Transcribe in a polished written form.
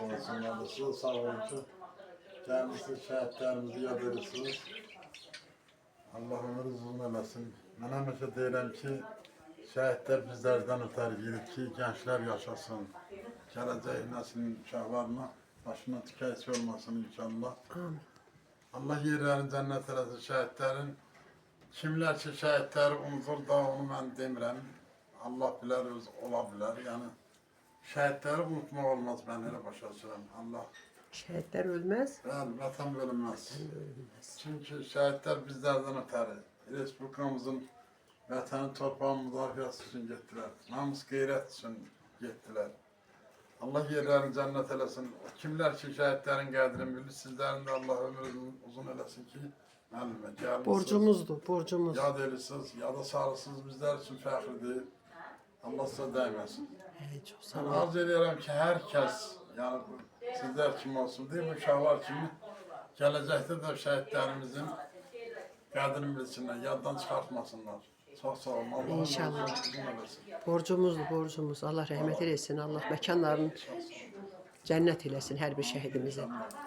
olsunlar da size sağ olun ki kendisi şehitlerimizi yad edirsiniz. Allah ömür uzun eləsin. Mən həmişə deyirəm ki, şəhidlər bizlərdən ötər yürür ki, gençler yaşasın. Gələcək nəslin uşaqlarına başına tükəyici olmasın inşallah. Amin. Allah yerlərini cənnət eləsin şəhidlərin. Kimlər ki şəhidləri unutur da onu mən demirəm. Allah bilər, ola bilər. Yəni şəhidləri unutmaq olmaz, mən elə başa düşürəm. Allah Şehitler ölmez. bəli, vətən bölünməz. Çünki şəhidlər bizlərdən ötəri. Respublikamızın vətəni, torpağın müdafiəsi üçün getdilər. Namus qeyrət üçün getdilər. Allah yerlərini cənnət eləsin. Kimlər ki şəhidlərin qədrini bilir, sizlərin də Allah ömrünü uzun eləsin ki, müəllimə gəlmişsiniz. Borcumuzdur, borcumuz. Yad edirsiniz, yada sarısınız, bizlər üçün fəxridir. Allah sizə dəyməsin. Çok sağ Mən olun. arz edirəm ki, hər kəs, yəni bu sizlər kimi olsun, deyim, uşaqlar kimi gələcəkdə də şəhidlərimizin qədrini bilsinlər, yaddan çıxartmasınlar. Çox sağ olun. Allah İnşallah. ömrünüzü uzun eləsin. Borcumuzdur, borcumuz. Allah rahmet eylesin. Allah mekanlarını cennet eylesin her bir şehidimizin.